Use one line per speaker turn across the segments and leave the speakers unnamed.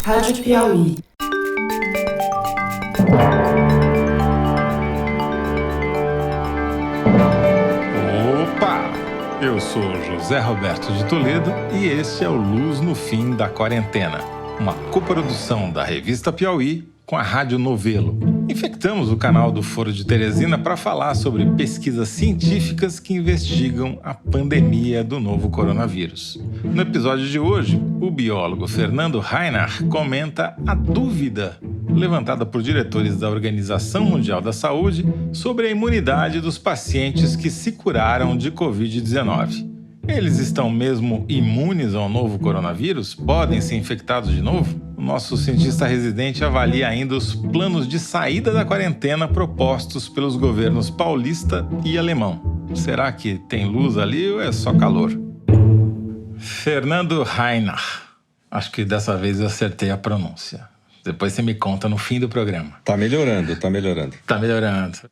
Rádio Piauí.
Opa! Eu sou José Roberto de Toledo e este é o Luz no Fim da Quarentena, uma coprodução da revista Piauí com a Rádio Novelo. Infectamos o canal do Foro de Teresina para falar sobre pesquisas científicas que investigam a pandemia do novo coronavírus. No episódio de hoje, o biólogo Fernando Reinach comenta a dúvida levantada por diretores da Organização Mundial da Saúde sobre a imunidade dos pacientes que se curaram de Covid-19. Eles estão mesmo imunes ao novo coronavírus? Podem ser infectados de novo? O nosso cientista residente avalia ainda os planos de saída da quarentena propostos pelos governos paulista e alemão. Será que tem luz ali ou é só calor? Fernando Reinach. Acho que dessa vez eu acertei a pronúncia. Depois você me conta no fim do programa.
Tá melhorando.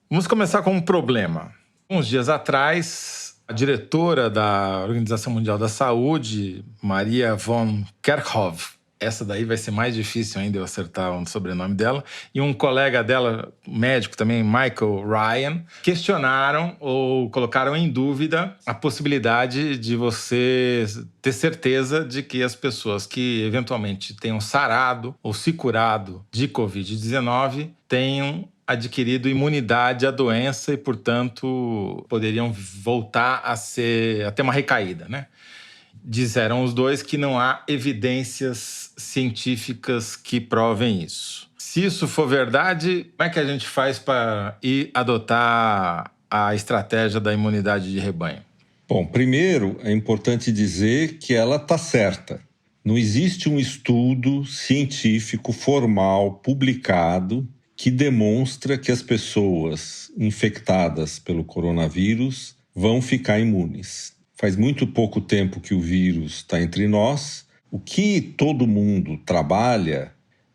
Vamos começar com um problema. Uns dias atrás, a diretora da Organização Mundial da Saúde, Maria von Kerkhove, essa daí vai ser mais difícil ainda eu acertar o sobrenome dela, e um colega dela, médico também, Michael Ryan, questionaram ou colocaram em dúvida a possibilidade de você ter certeza de que as pessoas que eventualmente tenham sarado ou se curado de Covid-19 tenham adquirido imunidade à doença e, portanto, poderiam voltar a ter uma recaída, né? Disseram os dois que não há evidências científicas que provem isso. Se isso for verdade, como é que a gente faz para ir adotar a estratégia da imunidade de rebanho?
Bom, primeiro é importante dizer que ela está certa. Não existe um estudo científico formal publicado que demonstra que as pessoas infectadas pelo coronavírus vão ficar imunes. Faz muito pouco tempo que o vírus está entre nós. O que todo mundo trabalha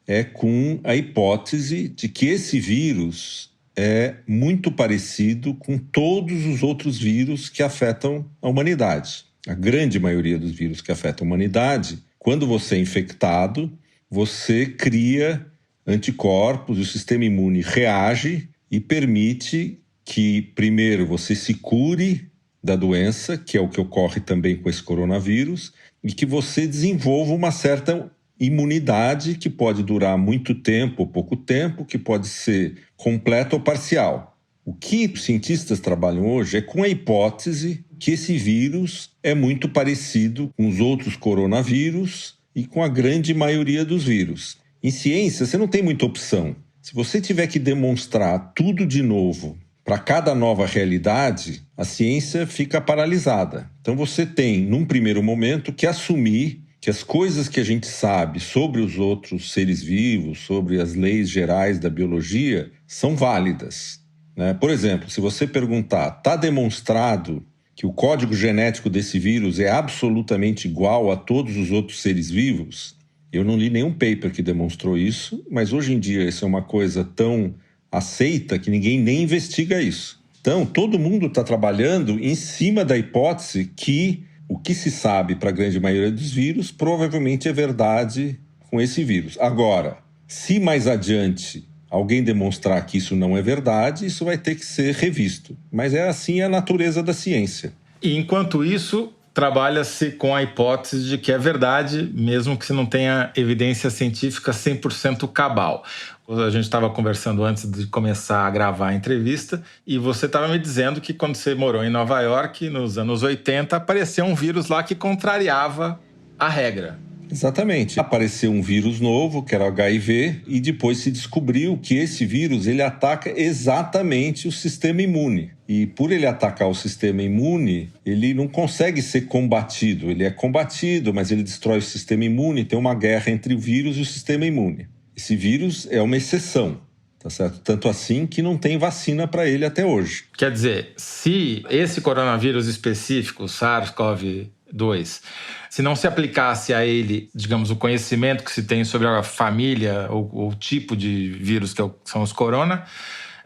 é com a hipótese de que esse vírus é muito parecido com todos os outros vírus que afetam a humanidade. A grande maioria dos vírus que afetam a humanidade, quando você é infectado, você cria anticorpos e o sistema imune reage e permite que, primeiro, você se cure da doença, que é o que ocorre também com esse coronavírus, e que você desenvolva uma certa imunidade que pode durar muito tempo ou pouco tempo, que pode ser completa ou parcial. O que os cientistas trabalham hoje é com a hipótese que esse vírus é muito parecido com os outros coronavírus e com a grande maioria dos vírus. Em ciência, você não tem muita opção. Se você tiver que demonstrar tudo de novo para cada nova realidade, a ciência fica paralisada. Então você tem, num primeiro momento, que assumir que as coisas que a gente sabe sobre os outros seres vivos, sobre as leis gerais da biologia, são válidas, né? Por exemplo, se você perguntar, está demonstrado que o código genético desse vírus é absolutamente igual a todos os outros seres vivos? Eu não li nenhum paper que demonstrou isso, mas hoje em dia isso é uma coisa tão aceita que ninguém nem investiga isso. Então, todo mundo está trabalhando em cima da hipótese que o que se sabe para a grande maioria dos vírus provavelmente é verdade com esse vírus. Agora, se mais adiante alguém demonstrar que isso não é verdade, isso vai ter que ser revisto. Mas é assim a natureza da ciência.
E enquanto isso, trabalha-se com a hipótese de que é verdade, mesmo que se não tenha evidência científica 100% cabal. A gente estava conversando antes de começar a gravar a entrevista e você estava me dizendo que quando você morou em Nova York, nos anos 80, apareceu um vírus lá que contrariava a regra.
Exatamente. Apareceu um vírus novo, que era o HIV, e depois se descobriu que esse vírus ele ataca exatamente o sistema imune. E por ele atacar o sistema imune, ele não consegue ser combatido. Ele é combatido, mas ele destrói o sistema imune, tem uma guerra entre o vírus e o sistema imune. Esse vírus é uma exceção, tá certo? Tanto assim que não tem vacina para ele até hoje.
Quer dizer, se esse coronavírus específico, o SARS-CoV-2, se não se aplicasse a ele, digamos, o conhecimento que se tem sobre a família ou o tipo de vírus que são os corona,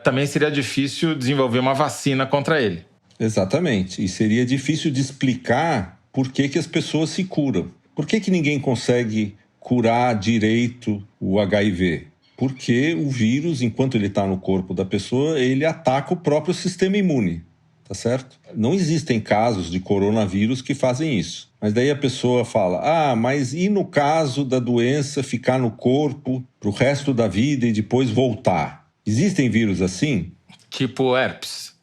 também seria difícil desenvolver uma vacina contra ele.
Exatamente. E seria difícil de explicar por que as pessoas se curam. Por que ninguém consegue curar direito o HIV? Porque o vírus, enquanto ele está no corpo da pessoa, ele ataca o próprio sistema imune, tá certo? Não existem casos de coronavírus que fazem isso. Mas daí a pessoa fala, mas e no caso da doença ficar no corpo pro resto da vida e depois voltar? Existem vírus assim?
Tipo herpes.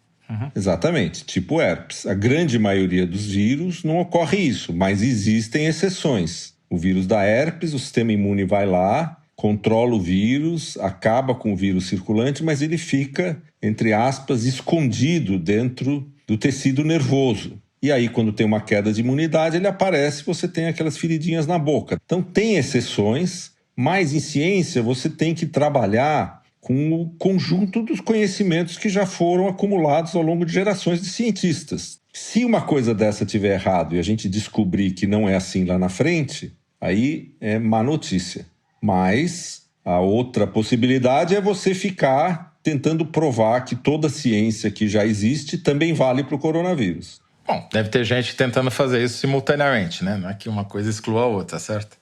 Exatamente, tipo herpes. A grande maioria dos vírus não ocorre isso, mas existem exceções. O vírus da herpes, o sistema imune vai lá, controla o vírus, acaba com o vírus circulante, mas ele fica, entre aspas, escondido dentro do tecido nervoso. E aí, quando tem uma queda de imunidade, ele aparece e você tem aquelas feridinhas na boca. Então, tem exceções, mas em ciência você tem que trabalhar com o conjunto dos conhecimentos que já foram acumulados ao longo de gerações de cientistas. Se uma coisa dessa tiver errado e a gente descobrir que não é assim lá na frente, aí é má notícia. Mas a outra possibilidade é você ficar tentando provar que toda a ciência que já existe também vale para o coronavírus.
Bom, deve ter gente tentando fazer isso simultaneamente, né? Não é que uma coisa exclua a outra, certo?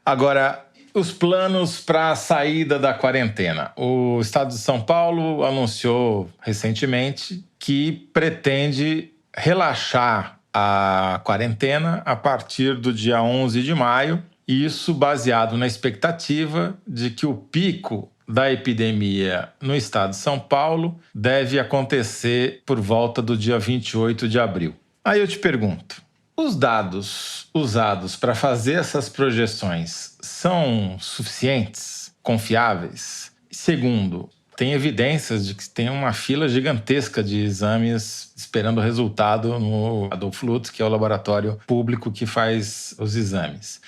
Agora, os planos para a saída da quarentena. O Estado de São Paulo anunciou recentemente que pretende relaxar a quarentena a partir do dia 11 de maio, isso baseado na expectativa de que o pico da epidemia no estado de São Paulo deve acontecer por volta do dia 28 de abril. Aí eu te pergunto, os dados usados para fazer essas projeções são suficientes, confiáveis? Segundo, tem evidências de que tem uma fila gigantesca de exames esperando o resultado no Adolfo Lutz, que é o laboratório público que faz os exames.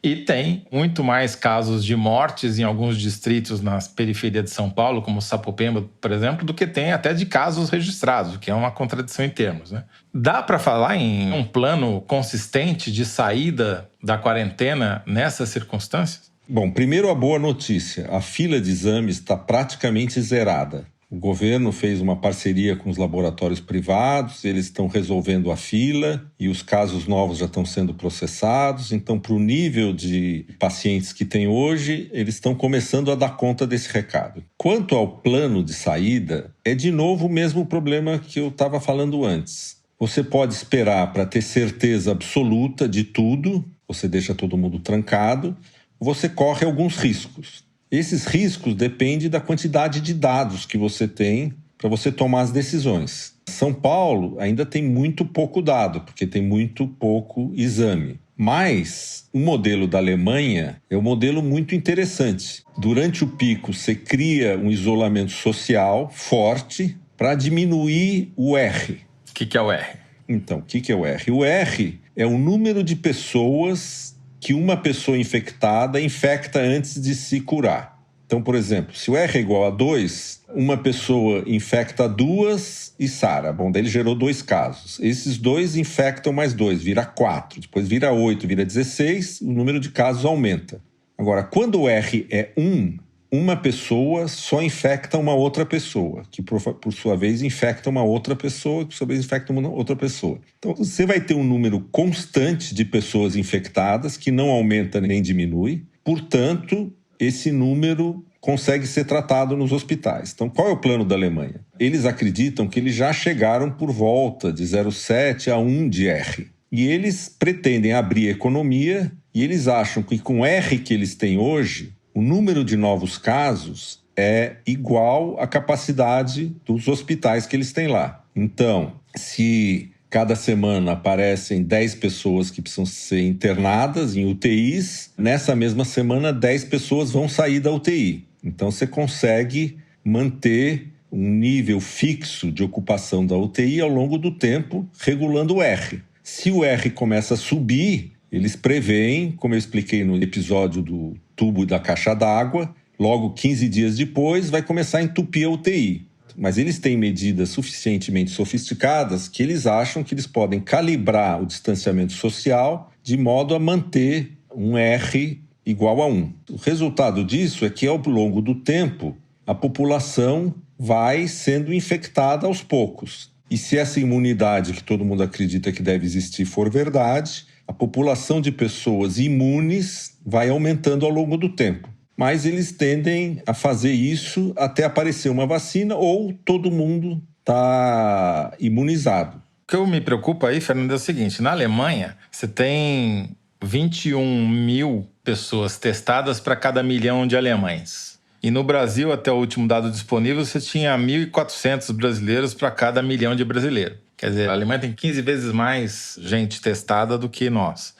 E tem muito mais casos de mortes em alguns distritos na periferia de São Paulo, como Sapopemba, por exemplo, do que tem até de casos registrados, o que é uma contradição em termos, né? Dá para falar em um plano consistente de saída da quarentena nessas circunstâncias?
Bom, primeiro a boa notícia. A fila de exames está praticamente zerada. O governo fez uma parceria com os laboratórios privados, eles estão resolvendo a fila e os casos novos já estão sendo processados. Então, para o nível de pacientes que tem hoje, eles estão começando a dar conta desse recado. Quanto ao plano de saída, é de novo o mesmo problema que eu estava falando antes. Você pode esperar para ter certeza absoluta de tudo, você deixa todo mundo trancado, você corre alguns riscos. Esses riscos dependem da quantidade de dados que você tem para você tomar as decisões. São Paulo ainda tem muito pouco dado, porque tem muito pouco exame. Mas o modelo da Alemanha é um modelo muito interessante. Durante o pico, você cria um isolamento social forte para diminuir o R.
O que é o R?
Então, o que é o R? O R é o número de pessoas que uma pessoa infectada infecta antes de se curar. Então, por exemplo, se o R é igual a 2, uma pessoa infecta 2 e sara. Bom, daí ele gerou 2 casos. Esses 2 infectam mais 2, vira 4. Depois vira 8, vira 16, o número de casos aumenta. Agora, quando o R é 1, uma pessoa só infecta uma outra pessoa, que por sua vez infecta uma outra pessoa, que por sua vez infecta uma outra pessoa. Então você vai ter um número constante de pessoas infectadas, que não aumenta nem diminui, portanto, esse número consegue ser tratado nos hospitais. Então, qual é o plano da Alemanha? Eles acreditam que eles já chegaram por volta de 0,7 a 1 de R. E eles pretendem abrir a economia e eles acham que com o R que eles têm hoje, o número de novos casos é igual à capacidade dos hospitais que eles têm lá. Então, se cada semana aparecem 10 pessoas que precisam ser internadas em UTIs, nessa mesma semana 10 pessoas vão sair da UTI. Então, você consegue manter um nível fixo de ocupação da UTI ao longo do tempo, regulando o R. Se o R começa a subir, eles preveem, como eu expliquei no episódio do tubo da caixa d'água, logo 15 dias depois vai começar a entupir a UTI. Mas eles têm medidas suficientemente sofisticadas que eles acham que eles podem calibrar o distanciamento social de modo a manter um R igual a 1. O resultado disso é que, ao longo do tempo, a população vai sendo infectada aos poucos. E se essa imunidade que todo mundo acredita que deve existir for verdade, a população de pessoas imunes vai aumentando ao longo do tempo. Mas eles tendem a fazer isso até aparecer uma vacina ou todo mundo está imunizado.
O que eu me preocupa aí, Fernando, é o seguinte. Na Alemanha, você tem 21 mil pessoas testadas para cada milhão de alemães. E no Brasil, até o último dado disponível, você tinha 1.400 brasileiros para cada milhão de brasileiros. Quer dizer, a Alemanha tem 15 vezes mais gente testada do que nós.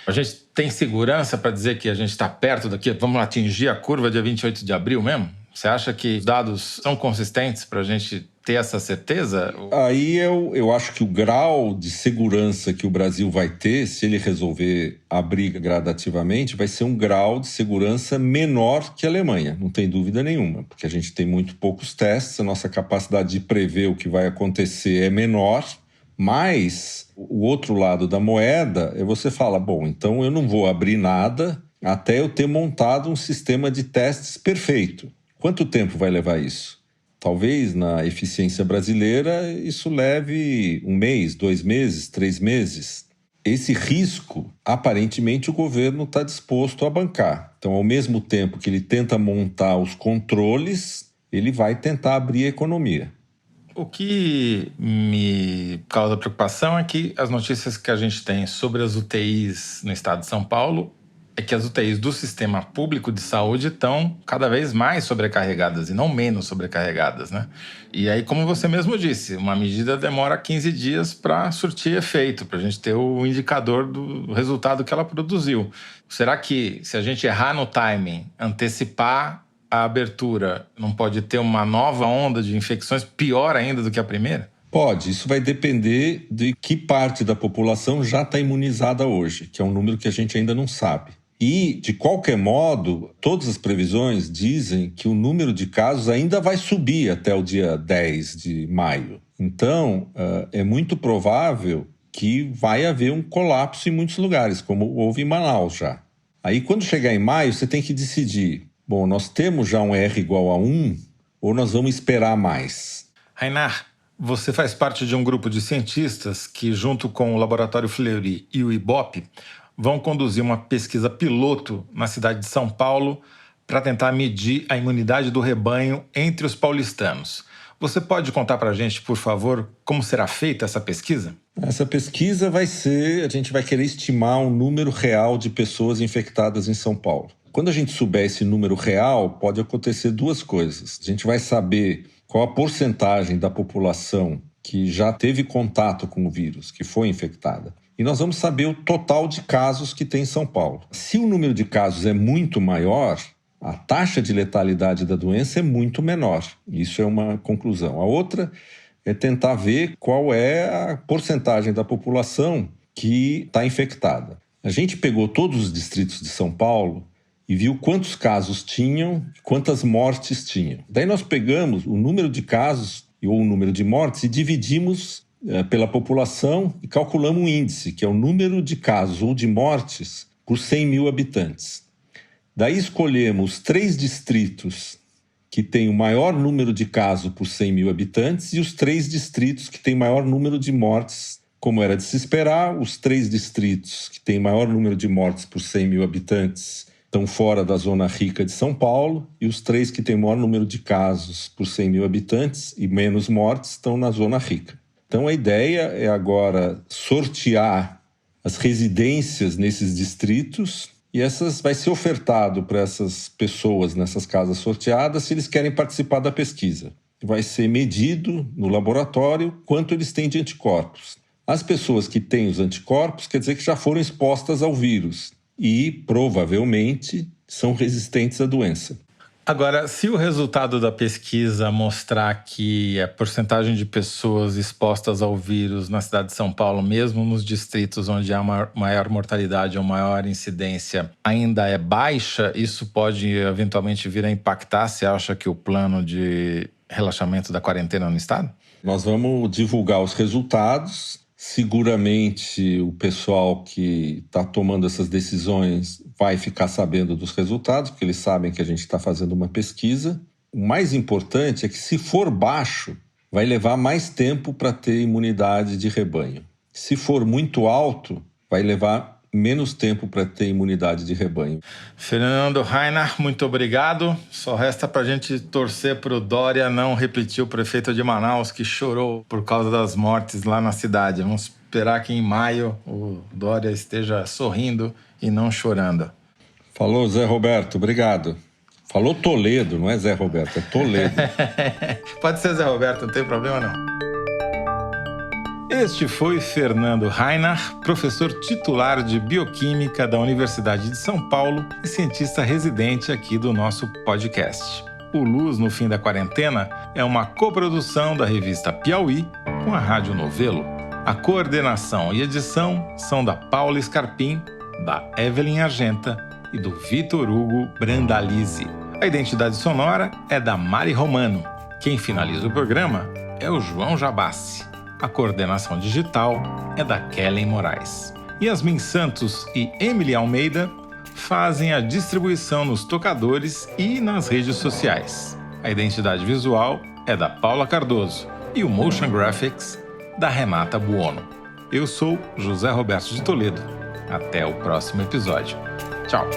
A gente tem segurança para dizer que a gente está perto daqui? Vamos atingir a curva dia 28 de abril mesmo? Você acha que os dados são consistentes para a gente ter essa certeza?
Aí eu acho que o grau de segurança que o Brasil vai ter, se ele resolver abrir gradativamente, vai ser um grau de segurança menor que a Alemanha, não tem dúvida nenhuma, porque a gente tem muito poucos testes, a nossa capacidade de prever o que vai acontecer é menor, mas o outro lado da moeda é você fala, bom, então eu não vou abrir nada até eu ter montado um sistema de testes perfeito. Quanto tempo vai levar isso? Talvez na eficiência brasileira isso leve 1 mês, 2 meses, 3 meses. Esse risco, aparentemente, o governo está disposto a bancar. Então, ao mesmo tempo que ele tenta montar os controles, ele vai tentar abrir a economia.
O que me causa preocupação é que as notícias que a gente tem sobre as UTIs no estado de São Paulo é que as UTIs do sistema público de saúde estão cada vez mais sobrecarregadas e não menos sobrecarregadas, né? E aí, como você mesmo disse, uma medida demora 15 dias para surtir efeito, para a gente ter o indicador do resultado que ela produziu. Será que, se a gente errar no timing, antecipar a abertura, não pode ter uma nova onda de infecções pior ainda do que a primeira?
Pode, isso vai depender de que parte da população já está imunizada hoje, que é um número que a gente ainda não sabe. E, de qualquer modo, todas as previsões dizem que o número de casos ainda vai subir até o dia 10 de maio. Então, é muito provável que vai haver um colapso em muitos lugares, como houve em Manaus já. Aí, quando chegar em maio, você tem que decidir, bom, nós temos já um R igual a 1 ou nós vamos esperar mais?
Rainar, você faz parte de um grupo de cientistas que, junto com o Laboratório Fleury e o IBOP, vão conduzir uma pesquisa piloto na cidade de São Paulo para tentar medir a imunidade do rebanho entre os paulistanos. Você pode contar para a gente, por favor, como será feita essa pesquisa?
Essa pesquisa vai ser, a gente vai querer estimar um número real de pessoas infectadas em São Paulo. Quando a gente souber esse número real, pode acontecer 2 coisas. A gente vai saber qual a porcentagem da população que já teve contato com o vírus, que foi infectada. E nós vamos saber o total de casos que tem em São Paulo. Se o número de casos é muito maior, a taxa de letalidade da doença é muito menor. Isso é uma conclusão. A outra é tentar ver qual é a porcentagem da população que está infectada. A gente pegou todos os distritos de São Paulo e viu quantos casos tinham, quantas mortes tinham. Daí nós pegamos o número de casos ou o número de mortes e dividimos pela população e calculamos um índice, que é o número de casos ou de mortes por 100 mil habitantes. Daí escolhemos 3 distritos que têm o maior número de casos por 100 mil habitantes e os 3 distritos que têm maior número de mortes, como era de se esperar. Os 3 distritos que têm maior número de mortes por 100 mil habitantes estão fora da zona rica de São Paulo, e os 3 que têm maior número de casos por 100 mil habitantes e menos mortes estão na zona rica. Então a ideia é agora sortear as residências nesses distritos e vai ser ofertado para essas pessoas nessas casas sorteadas se eles querem participar da pesquisa. Vai ser medido no laboratório quanto eles têm de anticorpos. As pessoas que têm os anticorpos quer dizer que já foram expostas ao vírus e provavelmente são resistentes à doença.
Agora, se o resultado da pesquisa mostrar que a porcentagem de pessoas expostas ao vírus na cidade de São Paulo, mesmo nos distritos onde há maior mortalidade ou maior incidência, ainda é baixa, isso pode eventualmente vir a impactar, você acha, que o plano de relaxamento da quarentena no estado?
Nós vamos divulgar os resultados. Seguramente o pessoal que está tomando essas decisões vai ficar sabendo dos resultados, porque eles sabem que a gente está fazendo uma pesquisa. O mais importante é que, se for baixo, vai levar mais tempo para ter imunidade de rebanho. Se for muito alto, vai levar menos tempo para ter imunidade de rebanho.
Fernando Rainer, muito obrigado. Só resta para a gente torcer para o Dória não repetir o prefeito de Manaus, que chorou por causa das mortes lá na cidade. Vamos esperar que em maio o Dória esteja sorrindo e não chorando.
Falou, Zé Roberto. Obrigado. Falou Toledo, não é Zé Roberto, é Toledo.
Pode ser Zé Roberto, não tem problema não. Este foi Fernando Rainer, professor titular de Bioquímica da Universidade de São Paulo e cientista residente aqui do nosso podcast. O Luz no Fim da Quarentena é uma coprodução da revista Piauí com a Rádio Novelo. A coordenação e edição são da Paula Scarpim, da Evelyn Argenta e do Vitor Hugo Brandalize. A identidade sonora é da Mari Romano. Quem finaliza o programa é o João Jabassi. A coordenação digital é da Kellen Moraes. Yasmin Santos e Emily Almeida fazem a distribuição nos tocadores e nas redes sociais. A identidade visual é da Paula Cardoso e o Motion Graphics da Renata Buono. Eu sou José Roberto de Toledo. Até o próximo episódio. Tchau!